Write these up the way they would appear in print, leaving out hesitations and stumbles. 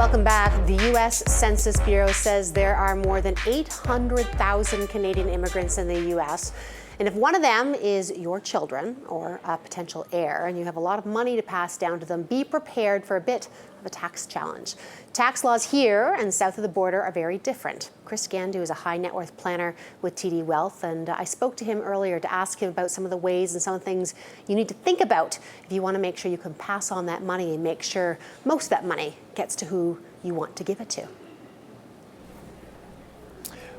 Welcome back. The U.S. Census Bureau says there are more than 800,000 Canadian immigrants in the U.S. And if one of them is your children or a potential heir, and you have a lot of money to pass down to them, be prepared for a bit of a tax challenge. Tax laws here and south of the border are very different. Chris Gandhu is a high net worth planner with TD Wealth, and I spoke to him earlier to ask him about some of the ways and some of the things you need to think about if you want to make sure you can pass on that money and make sure most of that money gets to who you want to give it to.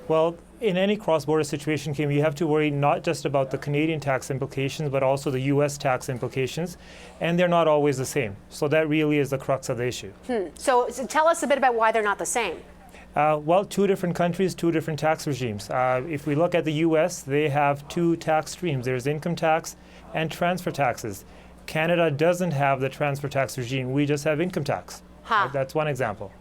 Well, in any cross-border situation, Kim, you have to worry not just about the Canadian tax implications, but also the U.S. tax implications, and they're not always the same. So that really is the crux of the issue. So tell us a bit about why they're not the same. Well, two different countries, two different tax regimes. If we look at the U.S., they have two tax streams. There's income tax and transfer taxes. Canada doesn't have the transfer tax regime. We just have income tax. Right? That's one example.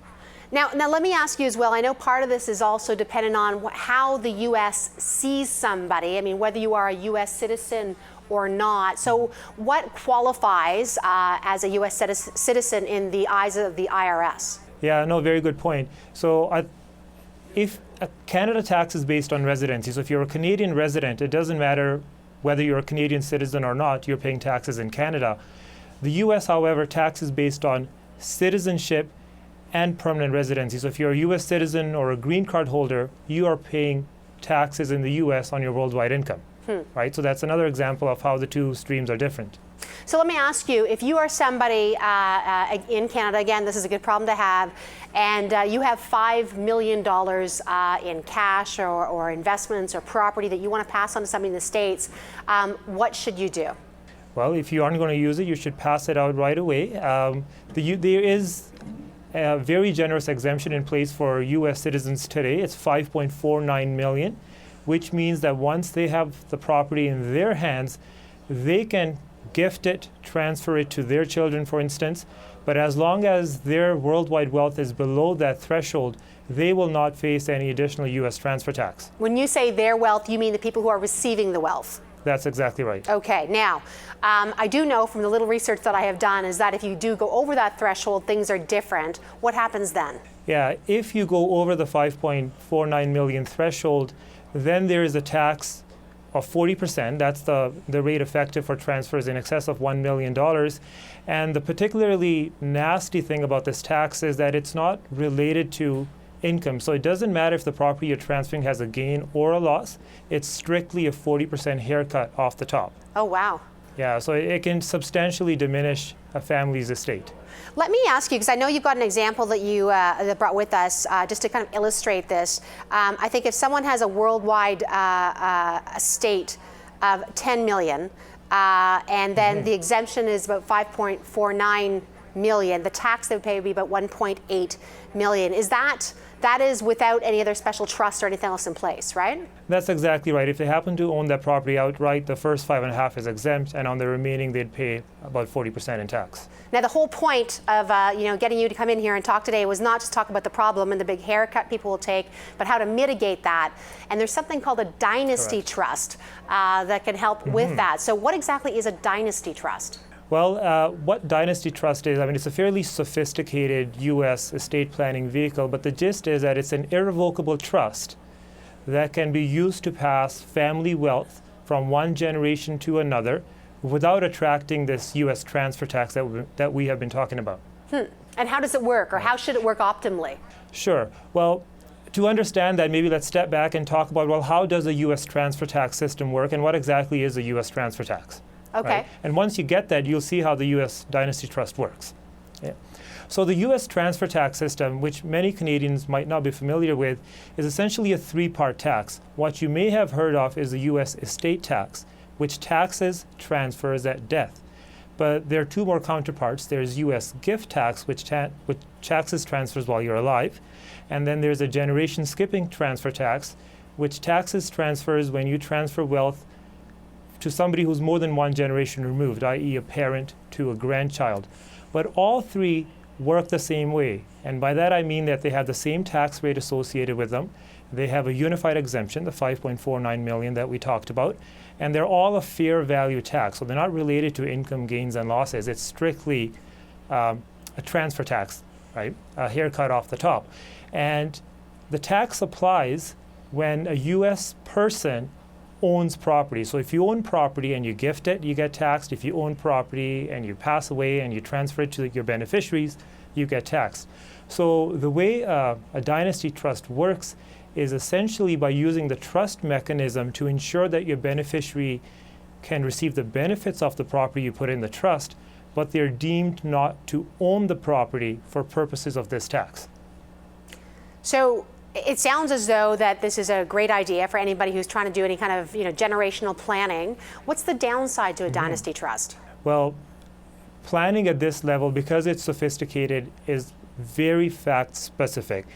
Now, let me ask you as well, I know part of this is also dependent on how the U.S. sees somebody. I mean, whether you are a U.S. citizen or not. So what qualifies as a U.S. citizen in the eyes of the IRS? Yeah, no, very good point. So if Canada tax is based on residency, so if you're a Canadian resident, it doesn't matter whether you're a Canadian citizen or not, you're paying taxes in Canada. The U.S., however, tax is based on citizenship and permanent residency. So if you're a U.S. citizen or a green card holder, you are paying taxes in the U.S. on your worldwide income, right? So that's another example of how the two streams are different. So let me ask you, if you are somebody in Canada, again, this is a good problem to have, and you have $5 million in cash or investments or property that you want to pass on to somebody in the States, what should you do? Well, if you aren't going to use it, you should pass it out right away. There is a very generous exemption in place for U.S. citizens today. It's $5.49 million, which means that once they have the property in their hands, they can gift it, transfer it to their children, for instance. But as long as their worldwide wealth is below that threshold, they will not face any additional U.S. transfer tax. When you say their wealth, you mean the people who are receiving the wealth? That's exactly right. Okay, now, I do know from the little research that I have done is that if you do go over that threshold, things are different. What happens then? Yeah, if you go over the 5.49 million threshold, then there is a tax of 40%. That's the rate effective for transfers in excess of $1 million. And the particularly nasty thing about this tax is that it's not related to income. So it doesn't matter if the property you're transferring has a gain or a loss. It's strictly a 40% haircut off the top. Oh, wow. Yeah, so it can substantially diminish a family's estate. Let me ask you, because I know you've got an example that you that brought with us, just to kind of illustrate this. I think if someone has a worldwide estate of $10 million, and then the exemption is about $5.49 million, the tax they would pay would be about $1.8 million. That is without any other special trust or anything else in place, right? That's exactly right. If they happen to own that property outright, the first 5.5 is exempt, and on the remaining, they'd pay about 40% in tax. Now, the whole point of getting you to come in here and talk today was not just talk about the problem and the big haircut people will take, but how to mitigate that. And there's something called a Dynasty Trust that can help with that. So what exactly is a Dynasty Trust? Well, what Dynasty Trust is, I mean, it's a fairly sophisticated U.S. estate planning vehicle, but the gist is that it's an irrevocable trust that can be used to pass family wealth from one generation to another without attracting this U.S. transfer tax that we have been talking about. And how does it work, or how should it work optimally? Sure. Well, to understand that, maybe let's step back and talk about, well, how does a U.S. transfer tax system work, and what exactly is a U.S. transfer tax? Okay. Right? And once you get that, you'll see how the U.S. Dynasty Trust works. Yeah. So the U.S. transfer tax system, which many Canadians might not be familiar with, is essentially a three-part tax. What you may have heard of is the U.S. estate tax, which taxes transfers at death. But there are two more counterparts. There's U.S. gift tax, which taxes transfers while you're alive. And then there's a generation skipping transfer tax, which taxes transfers when you transfer wealth to somebody who's more than one generation removed, i.e. a parent to a grandchild. But all three work the same way. And by that I mean that they have the same tax rate associated with them. They have a unified exemption, the $5.49 million that we talked about. And they're all a fair value tax. So they're not related to income gains and losses. It's strictly a transfer tax. right? A haircut off the top. And the tax applies when a U.S. person owns property. So if you own property and you gift it, you get taxed. If you own property and you pass away and you transfer it to your beneficiaries, you get taxed. So the way a dynasty trust works is essentially by using the trust mechanism to ensure that your beneficiary can receive the benefits of the property you put in the trust, but they're deemed not to own the property for purposes of this tax. So it sounds as though that this is a great idea for anybody who's trying to do any kind of generational planning. What's the downside to a dynasty trust? Well, planning at this level, because it's sophisticated, is very fact specific,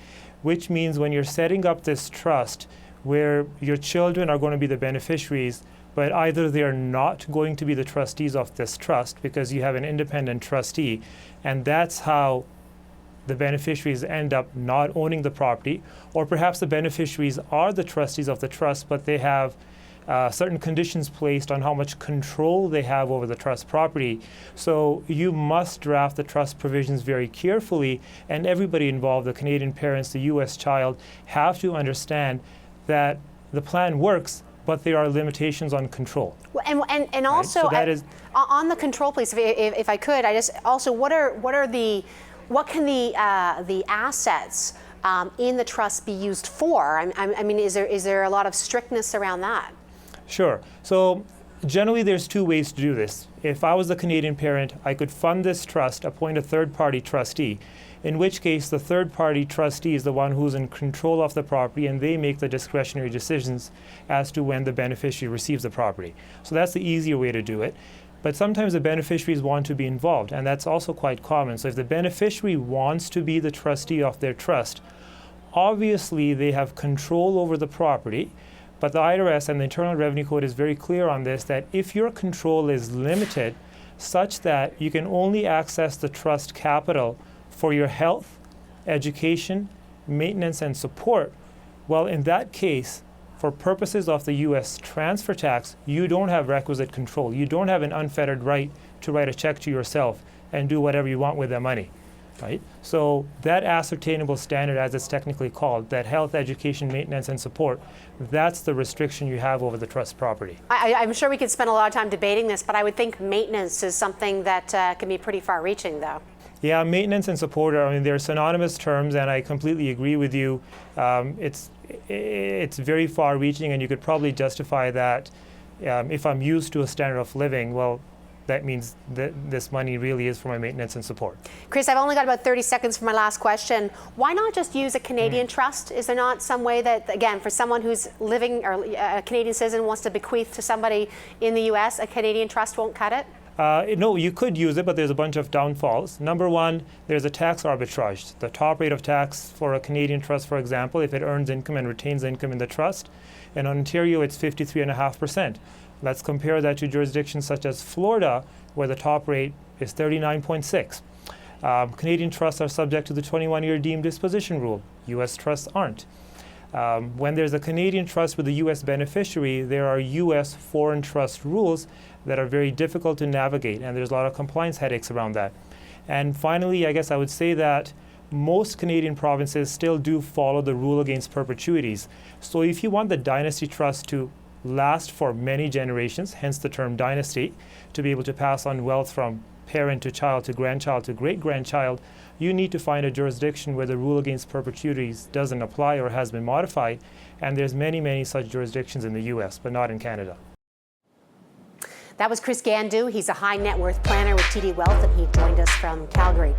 which means when you're setting up this trust where your children are going to be the beneficiaries, but either they're not going to be the trustees of this trust because you have an independent trustee, and that's how the beneficiaries end up not owning the property, or perhaps the beneficiaries are the trustees of the trust, but they have certain conditions placed on how much control they have over the trust property. So you must draft the trust provisions very carefully, and everybody involved, the Canadian parents, the U.S. child, have to understand that the plan works, but there are limitations on control. Well, and also, right? So that is on the control, please, if I could, I just also what can the assets in the trust be used for? I mean, is there a lot of strictness around that? Sure. So generally there's two ways to do this. If I was the Canadian parent, I could fund this trust, appoint a third-party trustee, in which case the third-party trustee is the one who's in control of the property, and they make the discretionary decisions as to when the beneficiary receives the property. So that's the easier way to do it. But sometimes the beneficiaries want to be involved, and that's also quite common. So if the beneficiary wants to be the trustee of their trust, obviously they have control over the property, but the IRS and the Internal Revenue Code is very clear on this, that if your control is limited such that you can only access the trust capital for your health, education, maintenance, and support, well, in that case, for purposes of the U.S. transfer tax, you don't have requisite control. You don't have an unfettered right to write a check to yourself and do whatever you want with the money, right? So that ascertainable standard, as it's technically called, that health, education, maintenance, and support, that's the restriction you have over the trust property. I'm sure we could spend a lot of time debating this, but I would think maintenance is something that can be pretty far-reaching, though. Yeah, maintenance and support they're synonymous terms, and I completely agree with you. It's very far-reaching, and you could probably justify that if I'm used to a standard of living, well, that means that this money really is for my maintenance and support. Chris, I've only got about 30 seconds for my last question. Why not just use a Canadian trust? Is there not some way that, again, for someone who's living or a Canadian citizen wants to bequeath to somebody in the U.S., a Canadian trust won't cut it? No, you could use it, but there's a bunch of downfalls. Number one, there's a tax arbitrage. The top rate of tax for a Canadian trust, for example, if it earns income and retains income in the trust, in Ontario it's 53.5%. Let's compare that to jurisdictions such as Florida, where the top rate is 39.6. Canadian trusts are subject to the 21-year deemed disposition rule. U.S. trusts aren't. When there's a Canadian trust with a U.S. beneficiary, there are U.S. foreign trust rules that are very difficult to navigate, and there's a lot of compliance headaches around that. And finally, I guess I would say that most Canadian provinces still do follow the rule against perpetuities. So if you want the dynasty trust to last for many generations, hence the term dynasty, to be able to pass on wealth from parent to child to grandchild to great-grandchild, you need to find a jurisdiction where the rule against perpetuities doesn't apply or has been modified, and there's many, many such jurisdictions in the U.S., but not in Canada. That was Chris Gandhu. He's a high net worth planner with TD Wealth, and he joined us from Calgary.